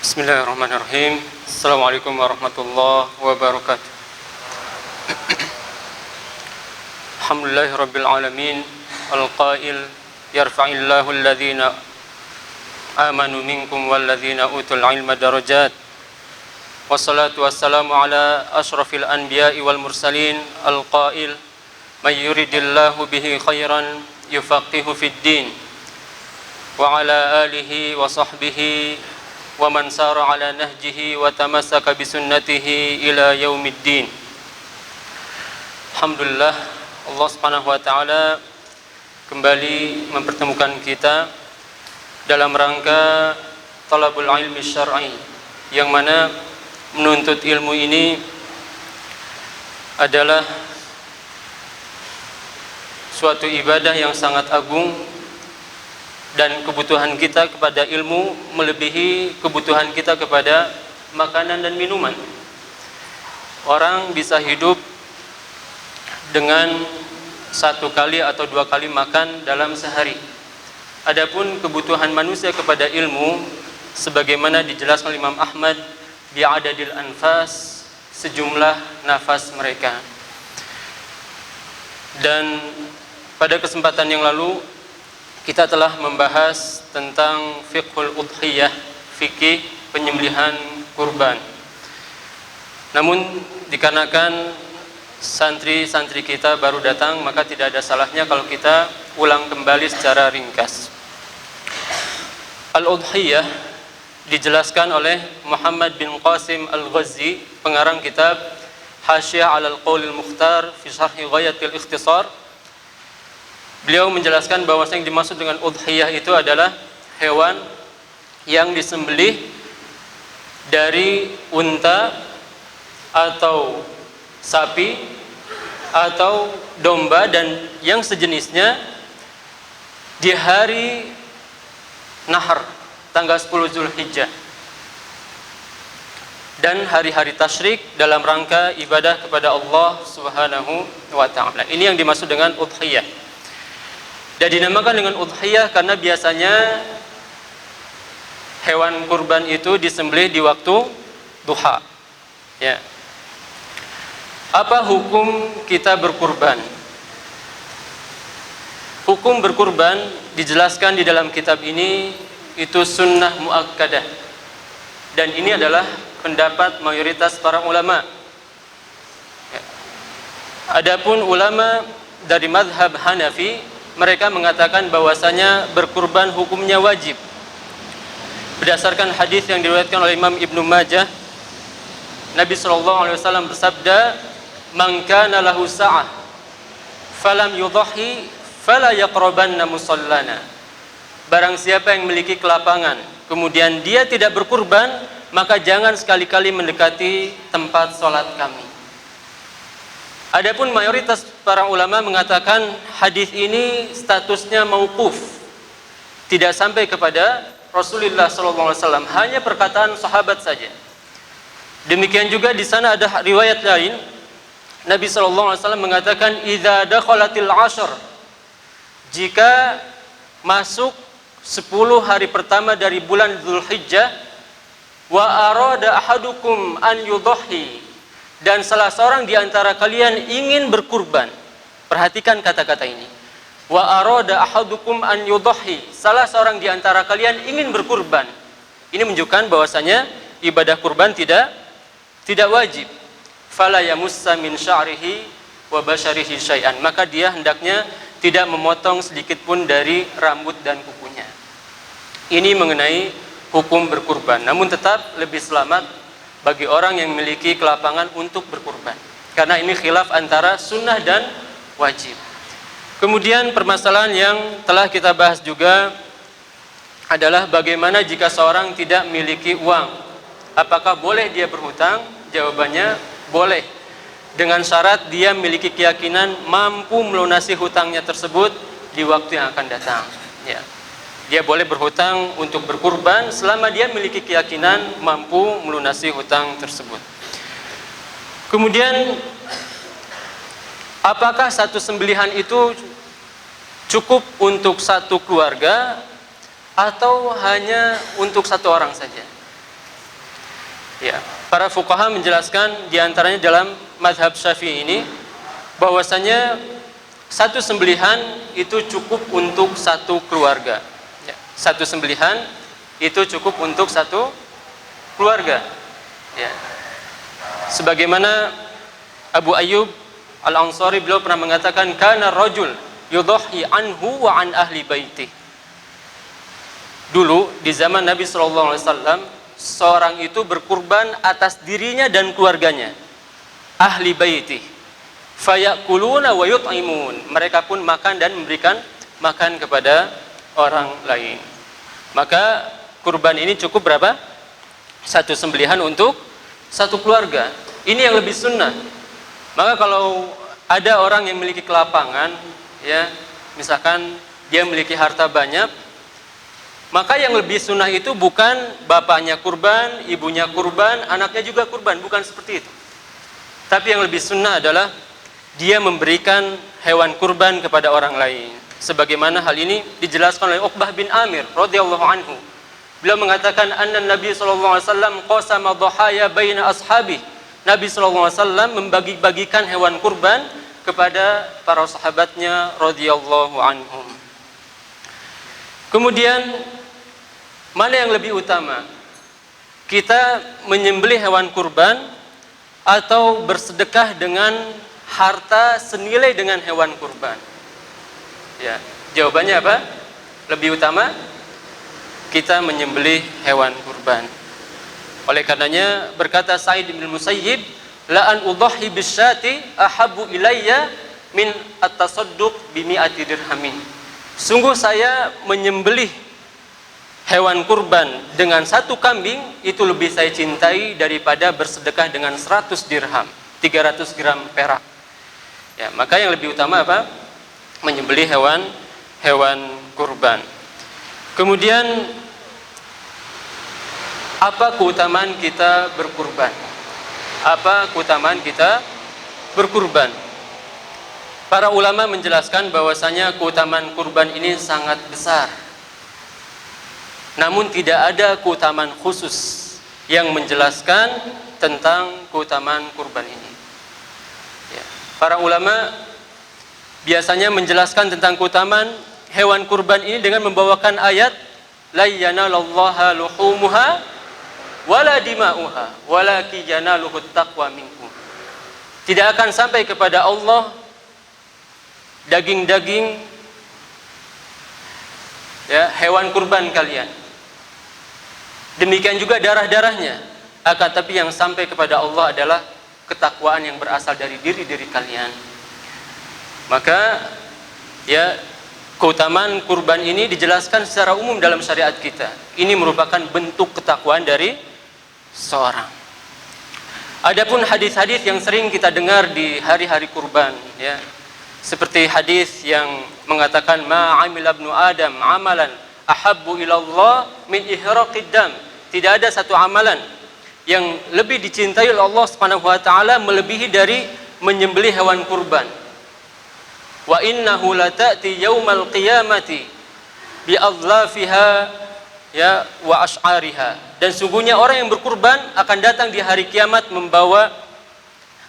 Bismillahirrahmanirrahim. Assalamualaikum warahmatullahi wabarakatuh. Alhamdulillahirabbil alamin. Al-qail yarfa'illahu alladhina amanu minkum walladzina utul ilma darajat. Wassalatu wassalamu ala asyrafil anbiya'i wal mursalin. Al-qail may yuridillahu bihi khairan yufaqihu fid din. Wa ala alihi wa sahbihi wa man sara ala nahjihi wa tamassaka bisunnatihi ila yaumiddin. Alhamdulillah, Allah Subhanahu wa taala kembali mempertemukan kita dalam rangka talabul ilmi syar'i, yang mana menuntut ilmu ini adalah suatu ibadah yang sangat agung, dan kebutuhan kita kepada ilmu melebihi kebutuhan kita kepada makanan dan minuman. Orang bisa hidup dengan satu kali atau dua kali makan dalam sehari. Adapun kebutuhan manusia kepada ilmu, sebagaimana dijelaskan oleh Imam Ahmad, bi'adadil anfas, sejumlah nafas mereka. Dan pada kesempatan yang lalu kita telah membahas tentang fiqhul udhiyah, fikih penyembelihan kurban. Namun dikarenakan santri-santri kita baru datang, maka tidak ada salahnya kalau kita ulang kembali secara ringkas. Al-udhiyah dijelaskan oleh Muhammad bin Qasim Al-Ghazi, pengarang kitab Hasyiah 'alal Qaulil Mukhtar fi Syarhi Ghayatil Ikhtisar. Beliau menjelaskan bahwasanya yang dimaksud dengan udhiyah itu adalah hewan yang disembelih dari unta atau sapi atau domba dan yang sejenisnya di hari Nahar, tanggal 10 Zulhijjah, dan hari-hari tasyrik dalam rangka ibadah kepada Allah Subhanahu wa taala. Ini yang dimaksud dengan udhiyah. Dan dinamakan dengan udhiyah karena biasanya hewan kurban itu disembelih di waktu duha. Ya. Apa hukum kita berkurban? Hukum berkurban dijelaskan di dalam kitab ini itu sunnah muakkadah. Dan ini adalah pendapat mayoritas para ulama. Ya. Adapun ulama dari mazhab Hanafi, mereka mengatakan bahwasanya berkurban hukumnya wajib. Berdasarkan hadis yang diriwayatkan oleh Imam Ibnu Majah, Nabi SAW bersabda, "Man kana lahu sa'ah falam yudhi fala yaqrabanna musallana." Barang siapa yang memiliki kelapangan, kemudian dia tidak berkurban, maka jangan sekali-kali mendekati tempat salat kami. Adapun mayoritas para ulama mengatakan hadis ini statusnya mauquf, tidak sampai kepada Rasulullah SAW, hanya perkataan sahabat saja. Demikian juga di sana ada riwayat lain, Nabi SAW mengatakan, "Idza dakhalatil 'ashr," jika masuk 10 hari pertama dari bulan Dzulhijjah, "wa arada ahadukum an yudhi," dan salah seorang di antara kalian ingin berkurban. Perhatikan kata-kata ini. Wa arada ahadukum an yudhi, salah seorang di antara kalian ingin berkurban. Ini menunjukkan bahwasanya ibadah kurban tidak wajib. Fala yamussa min sya'rihi wa basyarihi syai'an, maka dia hendaknya tidak memotong sedikit pun dari rambut dan kukunya. Ini mengenai hukum berkurban. Namun tetap lebih selamat bagi orang yang memiliki kelapangan untuk berkurban, karena ini khilaf antara sunnah dan wajib. Kemudian permasalahan yang telah kita bahas juga adalah bagaimana jika seorang tidak memiliki uang. Apakah boleh dia berhutang? Jawabannya boleh, dengan syarat dia memiliki keyakinan mampu melunasi hutangnya tersebut di waktu yang akan datang. Ya. Dia boleh berhutang untuk berkurban selama dia memiliki keyakinan mampu melunasi hutang tersebut. Kemudian, apakah satu sembelihan itu cukup untuk satu keluarga atau hanya untuk satu orang saja? Ya, para fuqaha menjelaskan diantaranya dalam mazhab Syafi'i ini bahwasanya satu sembelihan itu cukup untuk satu keluarga. Ya, satu sembelihan itu cukup untuk satu keluarga. Ya. Sebagaimana Abu Ayyub Al-Ansari, beliau pernah mengatakan kana rajul yudhahi anhu wa an ahli baiti. Dulu di zaman Nabi sallallahu alaihi wasallam, seorang itu berkurban atas dirinya dan keluarganya, ahli baiti, fayakuluna wa yut'imun, mereka pun makan dan memberikan makan kepada orang lain. Maka kurban ini cukup berapa? Satu sembelihan untuk satu keluarga. Ini yang lebih sunnah. Maka kalau ada orang yang memiliki kelapangan, ya, misalkan dia memiliki harta banyak, maka yang lebih sunnah itu bukan bapaknya kurban, ibunya kurban, anaknya juga kurban, bukan seperti itu. Tapi yang lebih sunnah adalah dia memberikan hewan kurban kepada orang lain. Sebagaimana hal ini dijelaskan oleh Uqbah bin Amir radhiyallahu anhu. Beliau mengatakan anna Nabi sallallahu alaihi wasallam qasama dhahaya baina ashabi. Nabi sallallahu alaihi wasallam membagi-bagikan hewan kurban kepada para sahabatnya radhiyallahu anhum. Kemudian mana yang lebih utama? Kita menyembelih hewan kurban atau bersedekah dengan harta senilai dengan hewan kurban? Ya, jawabannya apa? Lebih utama kita menyembelih hewan kurban. Oleh karenanya berkata Sa'id bin Musayyib, la an udhahi bisyati ahabbu ilayya min at-tasadduq bi mi'ati dirhamin. Sungguh saya menyembelih hewan kurban dengan satu kambing itu lebih saya cintai daripada bersedekah dengan 100 dirham, 300 gram perak. Ya, maka yang lebih utama apa? Menyembelih hewan kurban. Kemudian apa keutamaan kita berkurban? Apa keutamaan kita berkurban? Para ulama menjelaskan bahwasanya keutamaan kurban ini sangat besar. Namun tidak ada keutamaan khusus yang menjelaskan tentang keutamaan kurban ini. Ya. Para ulama biasanya menjelaskan tentang keutamaan hewan kurban ini dengan membawakan ayat la yanalallaha luhumuha wala dima'uha walakin yanaluhut taqwa minkum. Tidak akan sampai kepada Allah daging-daging, ya, hewan kurban kalian, demikian juga darah-darahnya, akan tapi yang sampai kepada Allah adalah ketakwaan yang berasal dari diri-diri kalian. Maka ya, keutamaan kurban ini dijelaskan secara umum dalam syariat kita. Ini merupakan bentuk ketakwaan dari seorang. Adapun hadis-hadis yang sering kita dengar di hari-hari kurban, ya, seperti hadis yang mengatakan ma amila ibnu adam amalan ahabbu ilallah min ihraqid dam. Tidak ada satu amalan yang lebih dicintai oleh Allah Subhanahu wa taala melebihi dari menyembelih hewan kurban. Wa innahu lata'ti yaumal qiyamati bi adlafiha, ya, wa ash'ariha. Dan sungguhnya orang yang berkurban akan datang di hari kiamat membawa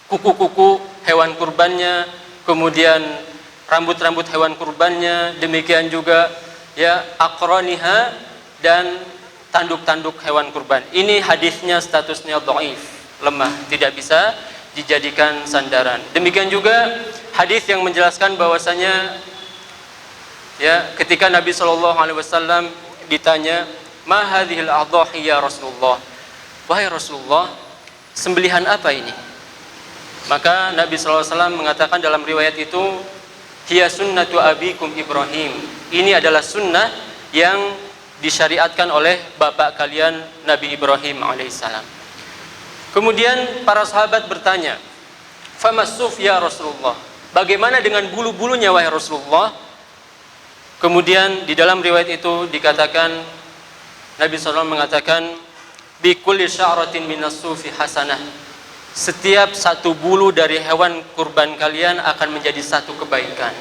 kuku-kuku hewan kurbannya, kemudian rambut-rambut hewan kurbannya, demikian juga, ya, aqraniha, dan tanduk-tanduk hewan kurban. Ini hadisnya statusnya dhaif, lemah, tidak bisa dijadikan sandaran. Demikian juga hadis yang menjelaskan bahwasanya, ya, ketika Nabi SAW ditanya, ma hadhil adhahi ya Rasulullah, wahai Rasulullah, sembelihan apa ini? Maka Nabi SAW mengatakan dalam riwayat itu, hiya sunnatu abikum Ibrahim, ini adalah sunnah yang disyariatkan oleh bapak kalian Nabi Ibrahim alaihissalam. Kemudian para sahabat bertanya, famasuf ya Rasulullah, bagaimana dengan bulu-bulunya wahai Rasulullah? Kemudian di dalam riwayat itu dikatakan, Nabi SAW mengatakan, bi kulli sya'ratin minas sufi hasanah, setiap satu bulu dari hewan kurban kalian akan menjadi satu kebaikan.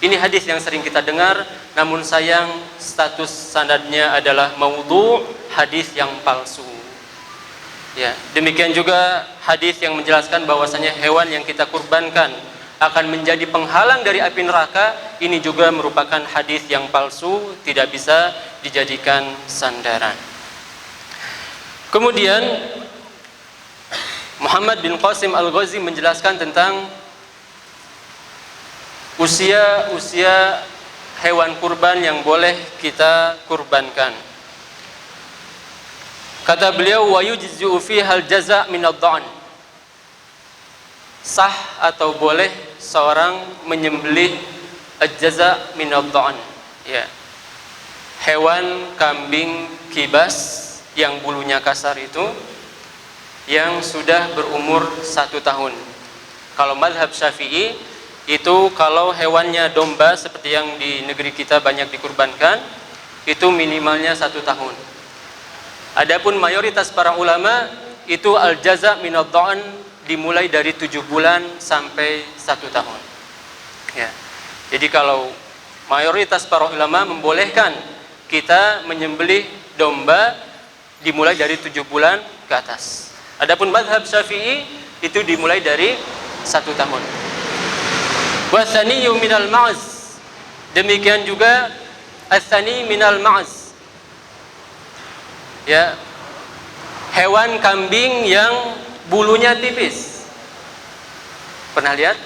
Ini hadis yang sering kita dengar, namun sayang status sanadnya adalah maudhu', hadis yang palsu. Ya, demikian juga hadis yang menjelaskan bahwasanya hewan yang kita kurbankan akan menjadi penghalang dari api neraka, ini juga merupakan hadis yang palsu, tidak bisa dijadikan sandaran. Kemudian Muhammad bin Qasim Al-Ghazi menjelaskan tentang usia hewan kurban yang boleh kita kurbankan. Kata beliau, wa yujzi'u fiha al-jaza' min ad-dha'n. Sah atau boleh seorang menyembelih al-jaza' min ad-dha'n. Ya. Hewan kambing kibas yang bulunya kasar itu, yang sudah berumur 1 tahun. Kalau mazhab Syafi'i itu kalau hewannya domba seperti yang di negeri kita banyak dikurbankan, itu minimalnya 1 tahun. Adapun mayoritas para ulama itu al-jaza' min ad-dha'n dimulai dari 7 bulan sampai 1 tahun. Ya. Jadi kalau mayoritas para ulama membolehkan kita menyembelih domba dimulai dari 7 bulan ke atas. Adapun mazhab Syafi'i itu dimulai dari 1 tahun. Wa tsaniyyu minal ma'z. Demikian juga ats-tsani minal ma'z. Ya. Hewan kambing yang bulunya tipis. Pernah lihat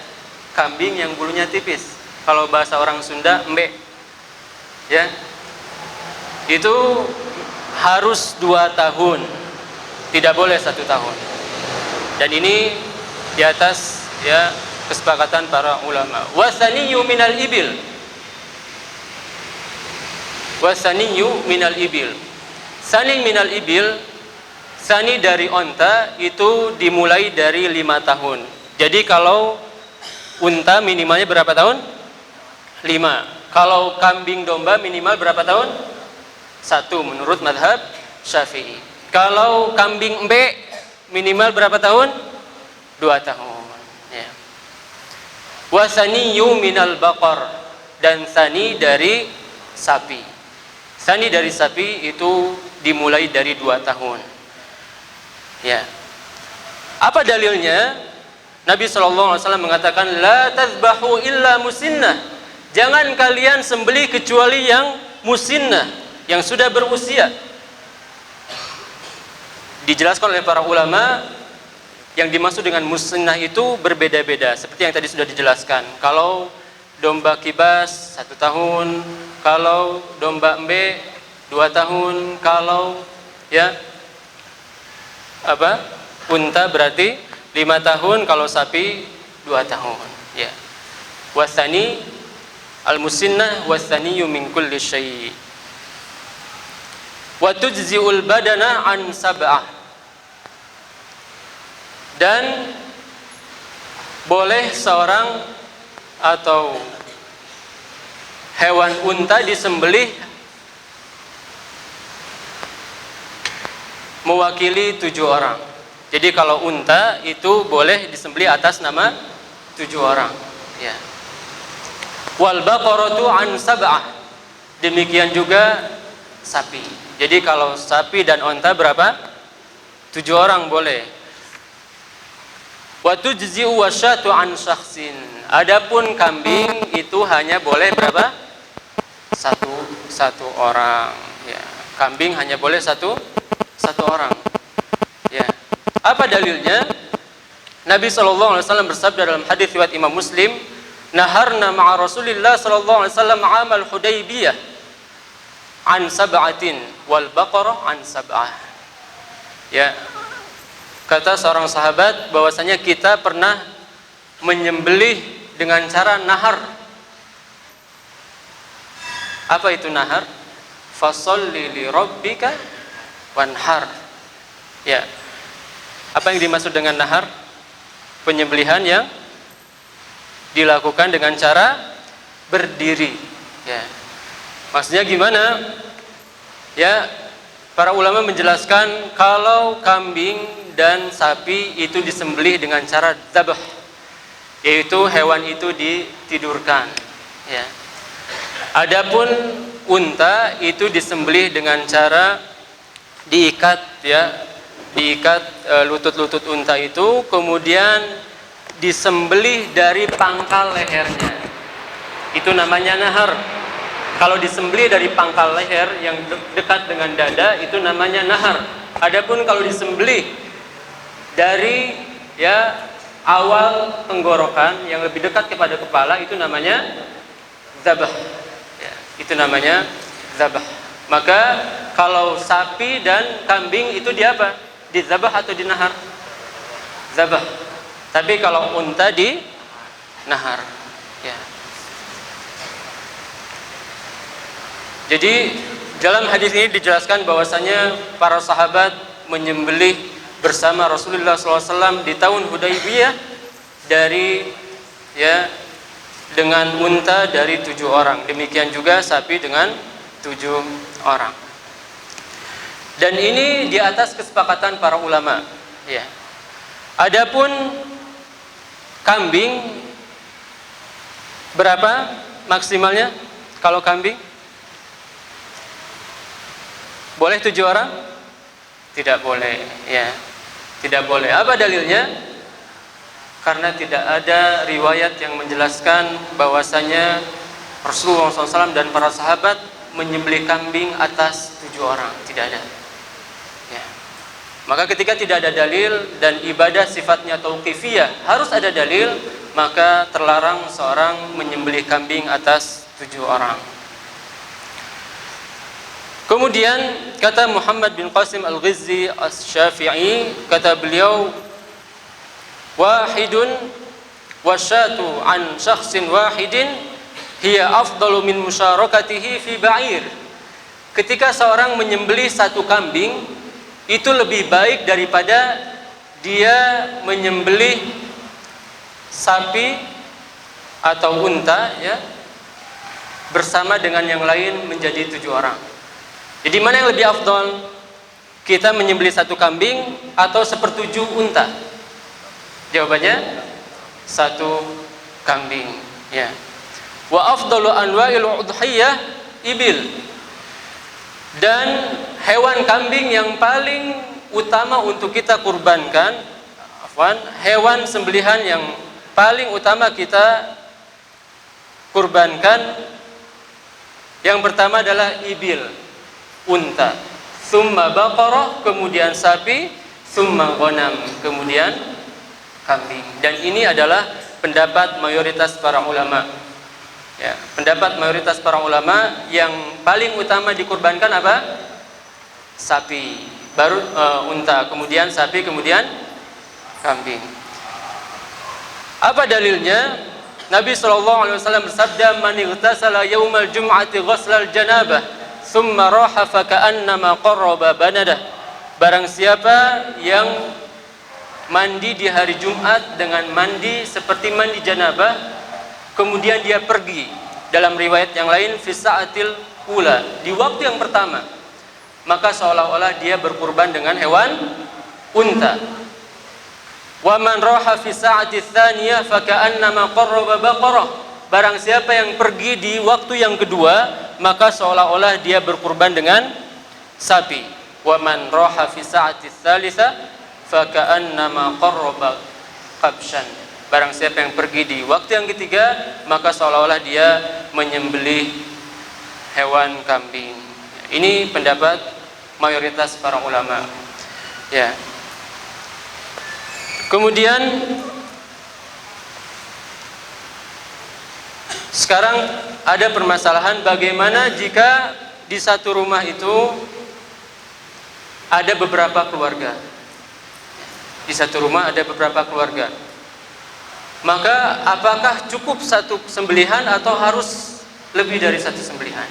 kambing yang bulunya tipis? Kalau bahasa orang Sunda, embe. Ya. Itu harus 2 tahun. Tidak boleh 1 tahun. Dan ini di atas ya kesepakatan para ulama. Wasaniyyu minal ibil. Wasaniyyu minal ibil. Sani minal ibil, sani dari onta itu dimulai dari 5 tahun. Jadi kalau unta minimalnya berapa tahun? 5. Kalau kambing domba minimal berapa tahun? 1 menurut mazhab Syafi'i. Kalau kambing embe minimal berapa tahun? 2 tahun. Ya. Wasaniyyu minal baqar, dan sani dari sapi. Sani dari sapi itu dimulai dari 2 tahun. Ya. Apa dalilnya? Nabi SAW mengatakan, la tazbahu illa musinnah. Jangan kalian sembelih kecuali yang musinnah, yang sudah berusia. Dijelaskan oleh para ulama, yang dimaksud dengan musinnah itu berbeda-beda. Seperti yang tadi sudah dijelaskan. Kalau domba kibas 1 tahun, kalau domba embe 2 tahun, kalau ya unta berarti 5 tahun, kalau sapi 2 tahun. Ya. Wasani al-musinnah wasaniyyu min kulli syai'. Wa tujzi'ul badana an sab'ah. Dan boleh seorang atau hewan unta disembelih mewakili 7 orang. Jadi kalau unta itu boleh disembelih atas nama 7 orang. Ya. Wal baqaratu an sab'ah. Demikian juga sapi. Jadi kalau sapi dan unta berapa? 7 orang boleh. Wa tujzi'u wasyatu an syakhsin. Adapun kambing itu hanya boleh berapa? Satu orang. Ya. Kambing hanya boleh satu orang. Ya. Apa dalilnya? Nabi SAW bersabda dalam hadis riwayat Imam Muslim, naharna ma'a Rasulillah sallallahu alaihi wasallam 'amal Hudaybiyah an sab'atin wal baqarah an sab'ah. Ya. Kata seorang sahabat bahwasanya kita pernah menyembelih dengan cara nahar. Apa itu nahar? Fasholli li rabbika wanhar. Ya. Apa yang dimaksud dengan nahar? Penyembelihan yang dilakukan dengan cara berdiri. Ya. Maksudnya gimana? Ya, para ulama menjelaskan kalau kambing dan sapi itu disembelih dengan cara dzabh, yaitu hewan itu ditidurkan. Ya. Adapun unta itu disembelih dengan cara diikat, ya, diikat lutut-lutut unta itu, kemudian disembelih dari pangkal lehernya. Itu namanya nahar. Kalau disembelih dari pangkal leher yang dekat dengan dada, itu namanya nahar. Adapun kalau disembelih dari awal tenggorokan yang lebih dekat kepada kepala, itu namanya zabah. Ya, itu namanya zabah. Maka kalau sapi dan kambing itu di apa? Di zabah atau di nahar? Zabah. Tapi kalau unta di nahar. Ya. Jadi dalam hadis ini dijelaskan bahwasanya para sahabat menyembelih bersama Rasulullah SAW di tahun Hudaybiyah dengan unta dari 7 orang. Demikian juga sapi dengan 7 orang. Dan ini di atas kesepakatan para ulama. Ya. Adapun kambing berapa maksimalnya kalau kambing? Boleh 7 orang? Tidak boleh, ya. Tidak boleh. Apa dalilnya? Karena tidak ada riwayat yang menjelaskan bahwasanya Rasulullah SAW dan para sahabat menyembelih kambing atas 7 orang. Tidak ada. Ya. Maka ketika tidak ada dalil dan ibadah sifatnya tauqifiyah, harus ada dalil, maka terlarang seorang menyembelih kambing atas 7 orang. Kemudian kata Muhammad bin Qasim Al-Ghizzi Asy-Syafi'i, kata beliau, wahidun wasyatu an syakhsin wahidin hiya afdalu min musyarakatihi fi ba'ir. Ketika seorang menyembelih satu kambing, itu lebih baik daripada dia menyembelih sapi atau unta, ya, bersama dengan yang lain menjadi 7 orang. Jadi mana yang lebih afdal? Kita menyembelih satu kambing atau 1/7 unta? Jawabannya 1 kambing, ya. Wa afdalu anwa'il udhiyah ibil. Dan hewan kambing yang paling utama untuk kita kurbankan, hewan sembelihan yang paling utama kita kurbankan, yang pertama adalah ibil, unta, summa baqarah, kemudian sapi, summa ghanam, kemudian kambing. Dan ini adalah pendapat mayoritas para ulama. Ya, pendapat mayoritas para ulama yang paling utama dikurbankan apa? Sapi, baru unta, kemudian sapi, kemudian kambing. Apa dalilnya? Nabi SAW bersabda, man ightasala yaumal jum'ati ghaslal janabah thumma raha faka'annama qarraba banadah. Barang siapa yang mandi di hari Jumat dengan mandi seperti mandi janabah, kemudian dia pergi, dalam riwayat yang lain fi sa'atil ula, di waktu yang pertama, maka seolah-olah dia berkurban dengan hewan unta. Wa man raha fi sa'ati tsaniyah faka'annama qarraba baqarah. Barang siapa yang pergi di waktu yang kedua, maka seolah-olah dia berkurban dengan sapi. Wa man raha fi sa'ati tsalitsah faka'annama qarraba qabshan. Barang siapa yang pergi di waktu yang ketiga, maka seolah-olah dia menyembelih hewan kambing. Ini pendapat mayoritas para ulama. Ya. Kemudian sekarang ada permasalahan, bagaimana jika di satu rumah itu ada beberapa keluarga. Di satu rumah ada beberapa keluarga. Maka apakah cukup satu sembelihan atau harus lebih dari satu sembelihan?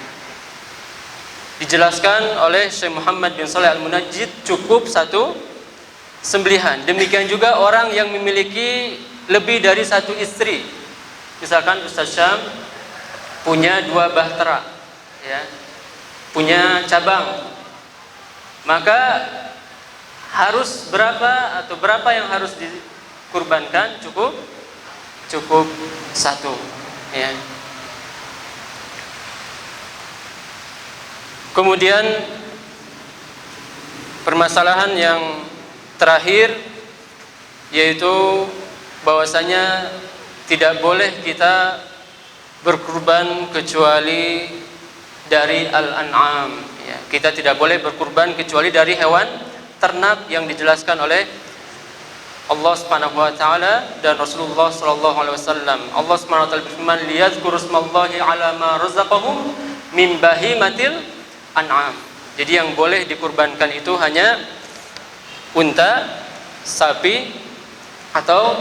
Dijelaskan oleh Syekh Muhammad bin Shalih Al-Munajjid, cukup satu sembelihan. Demikian juga orang yang memiliki lebih dari satu istri. Misalkan Ustaz Syam punya 2 bahtera, ya, punya cabang, maka harus berapa atau berapa yang harus dikurbankan? Cukup 1, ya. Kemudian permasalahan yang terakhir yaitu bahwasanya tidak boleh kita berkurban kecuali dari al-an'am, ya. Kita tidak boleh berkurban kecuali dari hewan ternak yang dijelaskan oleh Allah Subhanahu wa taala dan Rasulullah sallallahu alaihi wasallam. Allah Subhanahu wa taala berfirman, liyadzkuru ismallahi ala ma razaqahum min bahimatil an'am. Jadi yang boleh dikurbankan itu hanya unta, sapi atau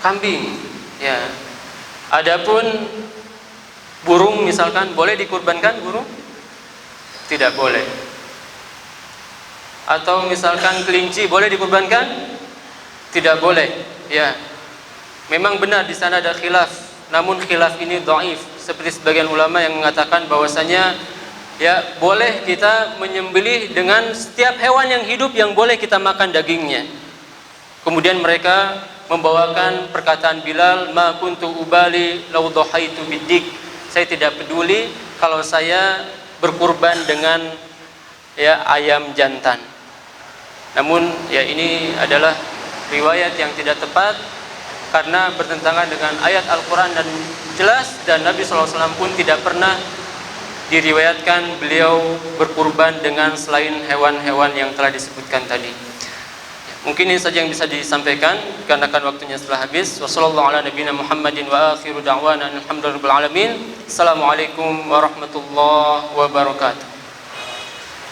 kambing, ya. Adapun burung misalkan boleh dikurbankan burung? Tidak boleh. Atau misalkan kelinci boleh dikurbankan? Tidak boleh, ya. Memang benar di sana ada khilaf, namun khilaf ini dhaif. Seperti sebagian ulama yang mengatakan bahwasanya ya boleh kita menyembelih dengan setiap hewan yang hidup yang boleh kita makan dagingnya. Kemudian mereka membawakan perkataan Bilal, ma kuntu ubali law dhahaitu bidik. Saya tidak peduli kalau saya berkurban dengan ya ayam jantan. Namun ya ini adalah riwayat yang tidak tepat karena bertentangan dengan ayat Al-Quran dan jelas, dan Nabi SAW pun tidak pernah diriwayatkan beliau berkurban dengan selain hewan-hewan yang telah disebutkan tadi. Mungkin ini saja yang bisa disampaikan karena waktunya telah habis. Wassalamualaikum warahmatullahi wabarakatuh.